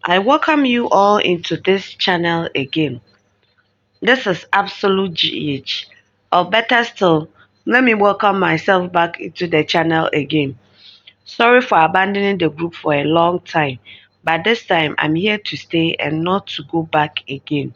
I welcome you all into this channel again. This is Abzolutegh, or better still, let me welcome myself back into the channel again. Sorry for abandoning the group for a long time, but this time I'm here to stay and not to go back again.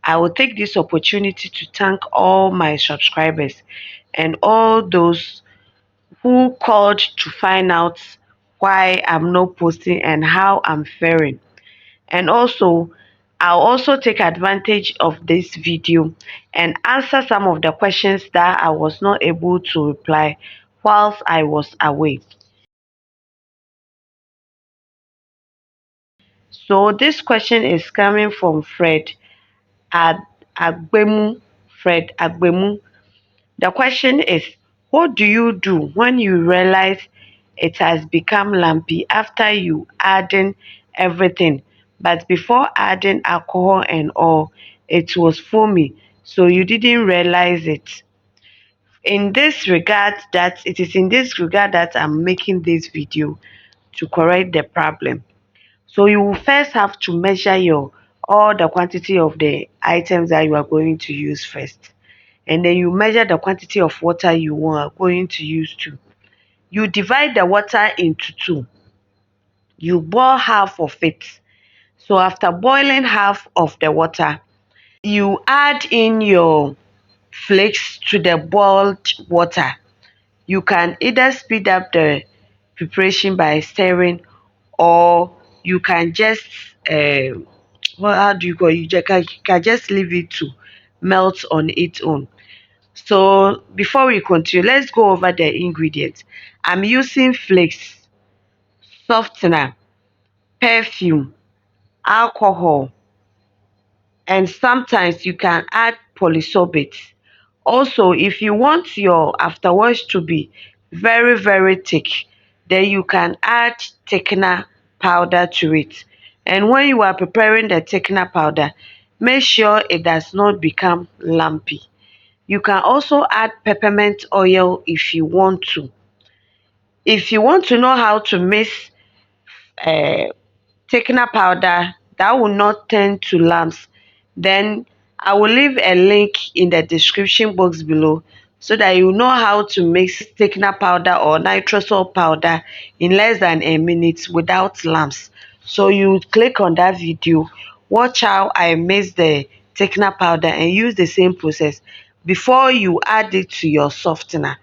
I will take this opportunity to thank all my subscribers and all those who called to find out why I'm not posting and how I'm faring. And also, I'll also take advantage of this video and answer some of the questions that I was not able to reply whilst I was away. So this question is coming from Agbemu. Fred Agbemu. The question is, what do you do when you realize it has become lumpy after you adding everything, but before adding alcohol and all, it was foamy, so you didn't realize it? It is in this regard that I'm making this video to correct the problem. So you will first have to measure your all the quantity of the items that you are going to use first, and then you measure the quantity of water you are going to use too. You divide the water into two. You boil half of it. So after boiling half of the water, you add in your flakes to the boiled water. You can either speed up the preparation by stirring, or you can just how do you call it? You can just leave it to melt on its own. So before we continue, let's go over the ingredients. I'm using flakes, softener, perfume, alcohol, and sometimes you can add polysorbate. Also, if you want your afterwash to be very, very thick, then you can add thickener powder to it. And when you are preparing the thickener powder, make sure it does not become lumpy. You can also add peppermint oil if you want to. If you want to know how to mix uh, thickener powder that will not turn to lumps, then I will leave a link in the description box below so that you know how to mix thickener powder or nitrosol powder in less than a minute without lumps. So you click on that video, watch how I mix the thickener powder and use the same process before you add it to your softener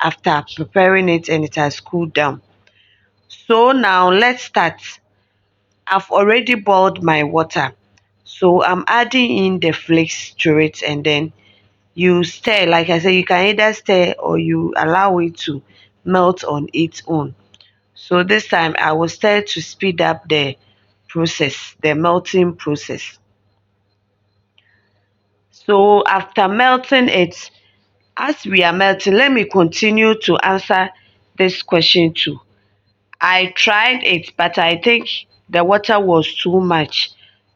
after preparing it and it has cooled down. So now let's start. I've already boiled my water. So I'm adding in the flakes to it, and then you stir. Like I said, you can either stir or you allow it to melt on its own. So this time I will stir to speed up the process, the melting process. So after melting it, as we are melting, let me continue to answer this question too. I tried it, but I think the water was too much.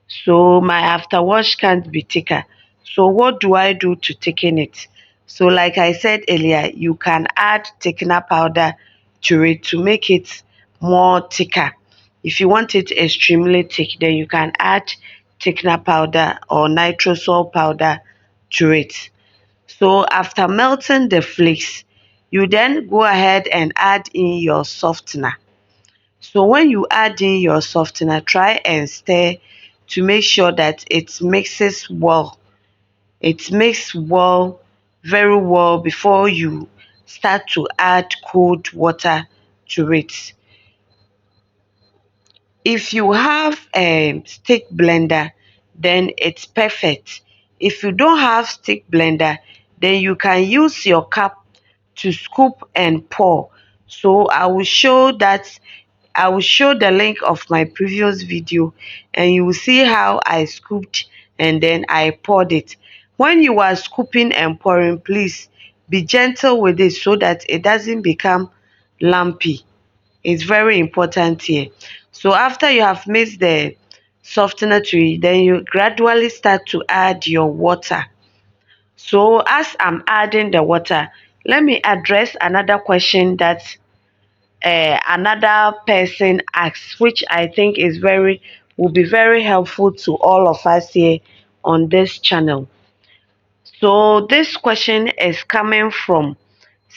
So my afterwash can't be thicker. So what do I do to thicken it? So like I said earlier, you can add thickener powder to it to make it more thicker. If you want it extremely thick, then you can add thickener powder or nitrosol powder to it. So after melting the flakes, you then go ahead and add in your softener. So when you add in your softener, try and stir to make sure that it mixes well. It mixes well, very well, before you start to add cold water to it. If you have a stick blender, then it's perfect. If you don't have stick blender, then you can use your cup to scoop and pour. So I will show the link of my previous video, and you will see how I scooped and then I poured it. When you are scooping and pouring, please be gentle with it so that it doesn't become lumpy. It's very important here. So after you have mixed the softener to it, then you gradually start to add your water. So as I'm adding the water, let me address another question that another person asked, which I think is very will be very helpful to all of us here on this channel. So this question is coming from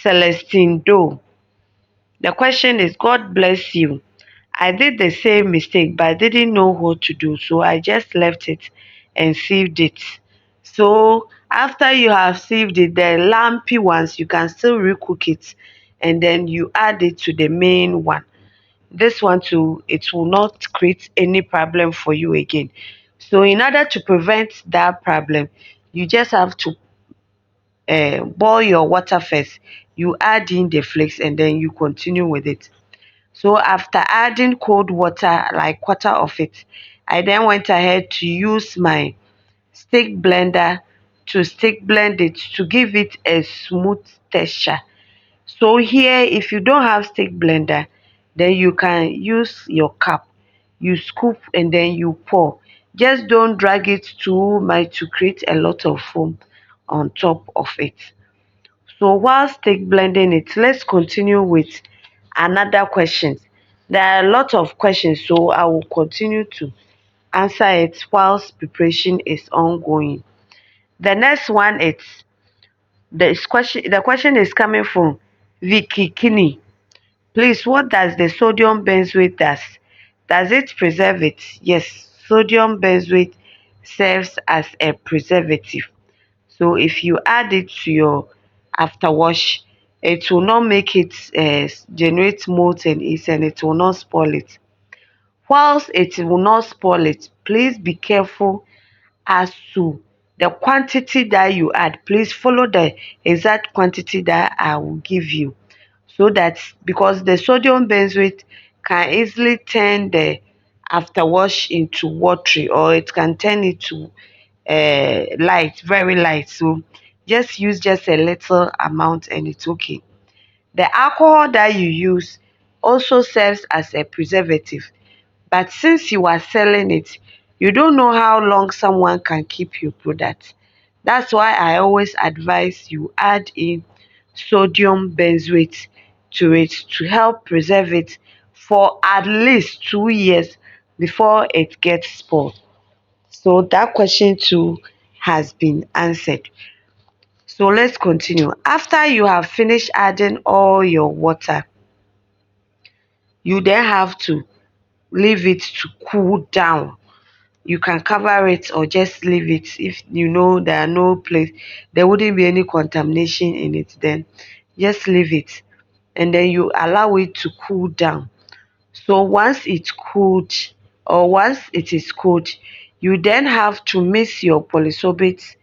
Celestine Doe. The question is, God bless you. I did the same mistake, but I didn't know what to do, so I just left it and sieved it. So after you have sieved it, the lumpy ones, you can still recook it, and then you add it to the main one. This one too, it will not create any problem for you again. So in order to prevent that problem, you just have to boil your water first. You add in the flakes and then you continue with it. So after adding cold water, like quarter of it, I then went ahead to use my stick blender to stick blend it to give it a smooth texture. So here, if you don't have stick blender, then you can use your cup. You scoop and then you pour. Just don't drag it too much to create a lot of foam on top of it. So while stick blending it, let's continue with another question. There are a lot of questions, so I will continue to answer it whilst preparation is ongoing. The next one is the question is coming from Vicky Kinney. Please, what does the sodium benzoate does? Does it preserve it? Yes, sodium benzoate serves as a preservative. So if you add it to your afterwash, it will not make it generate mold and yeast, and it will not spoil it. Whilst it will not spoil it, please be careful as to the quantity that you add. Please follow the exact quantity that I will give you, so that, because the sodium benzoate can easily turn the afterwash into watery, or it can turn it to light, very light. So just use just a little amount and it's okay. The alcohol that you use also serves as a preservative, but since you are selling it, you don't know how long someone can keep your product. That's why I always advise you add in sodium benzoate to it to help preserve it for at least 2 years before it gets spoiled. So that question too has been answered. So let's continue. After you have finished adding all your water, you then have to leave it to cool down. You can cover it or just leave it. If you know there are no place, there wouldn't be any contamination in it, then just leave it and then you allow it to cool down. So once it's cooled, or once it is cooled, you then have to mix your polysorbate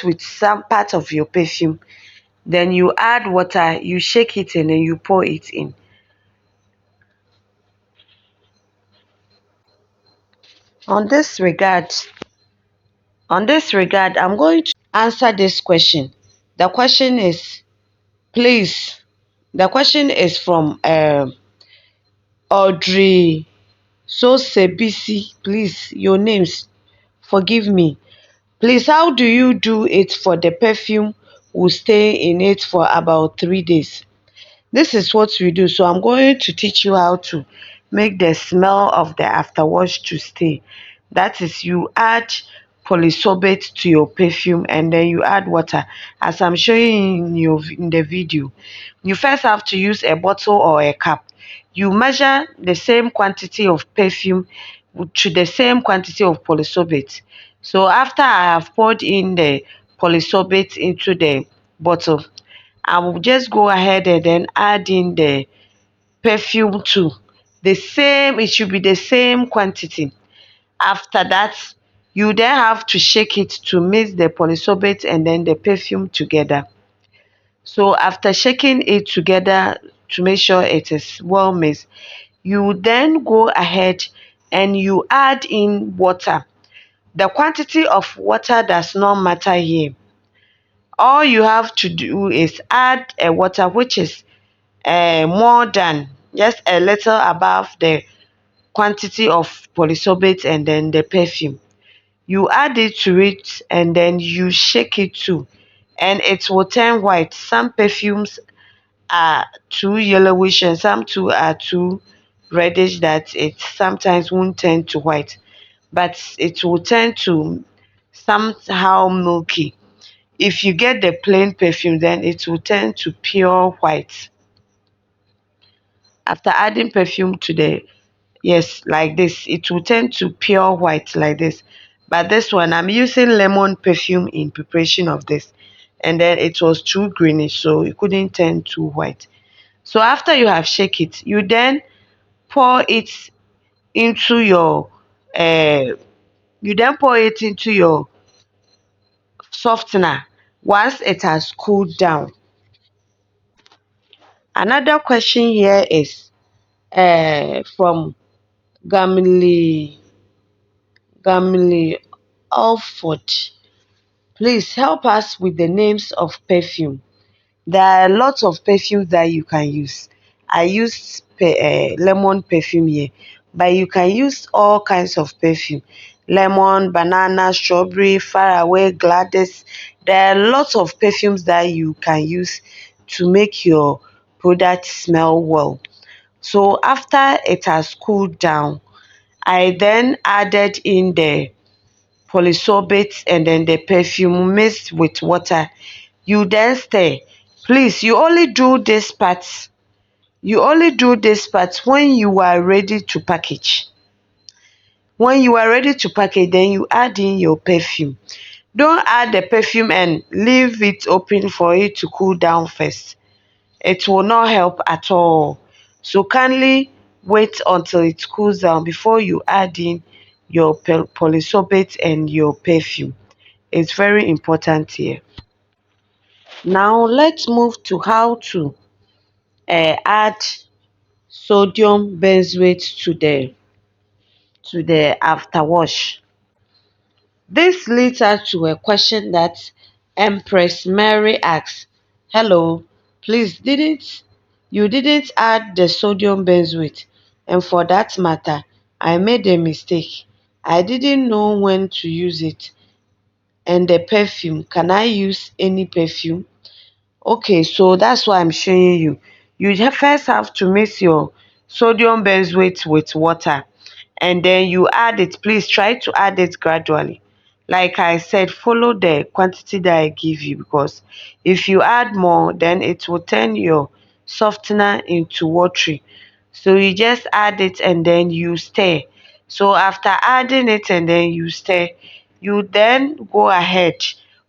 with some part of your perfume. Then you add water, you shake it and then you pour it in. On this regard, I'm going to answer this question. The question is, please, the question is from Audrey Sosebisi. Please, your names, forgive me. Please, how do you do it for the perfume will stay in it for about 3 days? This is what we do. So I'm going to teach you how to make the smell of the afterwash to stay. That is, you add polysorbate to your perfume and then you add water. As I'm showing you in the video, you first have to use a bottle or a cup. You measure the same quantity of perfume to the same quantity of polysorbate. So after I have poured in the polysorbate into the bottle, I will just go ahead and then add in the perfume too. It should be the same quantity. After that, you then have to shake it to mix the polysorbate and then the perfume together. So after shaking it together to make sure it is well mixed, you then go ahead and you add in water. The quantity of water does not matter here. All you have to do is add a water which is more than just a little above the quantity of polysorbate and then the perfume. You add it to it and then you shake it too, and it will turn white. Some perfumes are too yellowish and some too are too reddish that it sometimes won't turn to white, but it will turn to somehow milky. If you get the plain perfume, then it will turn to pure white. After adding perfume to the, yes, like this, it will turn to pure white like this. But this one, I'm using lemon perfume in preparation of this, and then it was too greenish, so it couldn't turn too white. So after you have shake it, you then pour it into your uh, softener once it has cooled down. Another question here is from Gamily Gamily Alford. Please help us with the names of perfume. There are lots of perfumes that you can use. I used lemon perfume here, but you can use all kinds of perfume. Lemon, banana, strawberry, faraway, Gladys. There are lots of perfumes that you can use to make your product smell well. So after it has cooled down, I then added in the polysorbate and then the perfume mixed with water. You then stir. Please, you only do this part when you are ready to package. When you are ready to package, then you add in your perfume. Don't add the perfume and leave it open for it to cool down first. It will not help at all. So kindly wait until it cools down before you add in your polysorbate and your perfume. It's very important here. Now let's move to how to add sodium benzoate to the afterwash. This leads us to a question that Empress Mary asks. Hello, please didn't add the sodium benzoate, and for that matter, I made a mistake. I didn't know when to use it. And the perfume, can I use any perfume? Okay, so that's why I'm showing you. First have to mix your sodium benzoate with water, and then you add it. Please try to add it gradually. Like I said, follow the quantity that I give you, because if you add more, then it will turn your softener into watery. So you just add it and then you stir. So after adding it and then you stir, you then go ahead.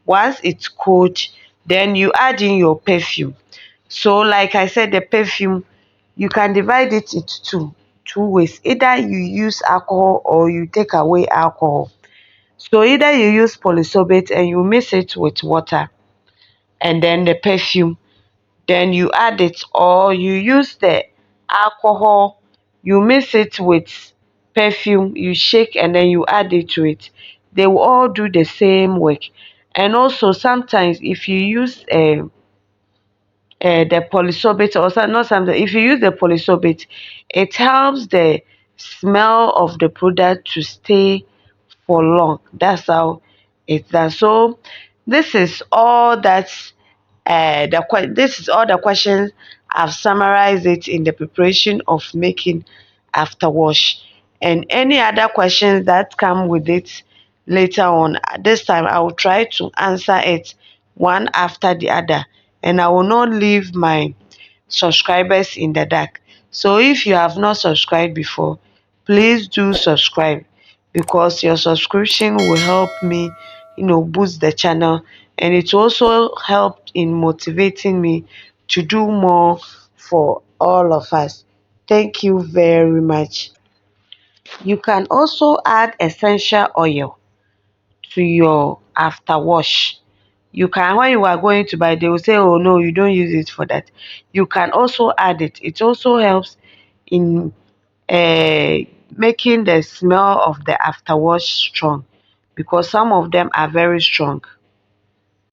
Once it's cold, then you add in your perfume. So like I said, the perfume, you can divide it into two ways. Either you use alcohol or you take away alcohol. So either you use polysorbate and you mix it with water, and then the perfume, then you add it, or you use the alcohol, you mix it with perfume, you shake and then you add it to it. They will all do the same work. And also sometimes if you use the polysorbate, or not sometimes, if you use the polysorbate, it helps the smell of the product to stay for long. That's how it's done. So this is all this is all the questions. I've summarized it in the preparation of making afterwash, and any other questions that come with it later on. This time I will try to answer it one after the other, and I will not leave my subscribers in the dark. So if you have not subscribed before, please do subscribe, because your subscription will help me, boost the channel, and it also help in motivating me to do more for all of us. Thank you very much. You can also add essential oil to your after wash. You can, when you are going to buy, they will say, oh no, you don't use it for that. You can also add it. It also helps in uh, making the smell of the afterwash strong, because some of them are very strong.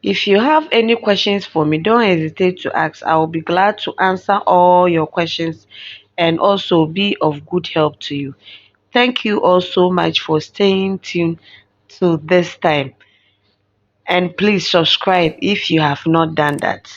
If you have any questions for me, don't hesitate to ask. I will be glad to answer all your questions and also be of good help to you. Thank you all so much for staying tuned to this time. And please subscribe if you have not done that.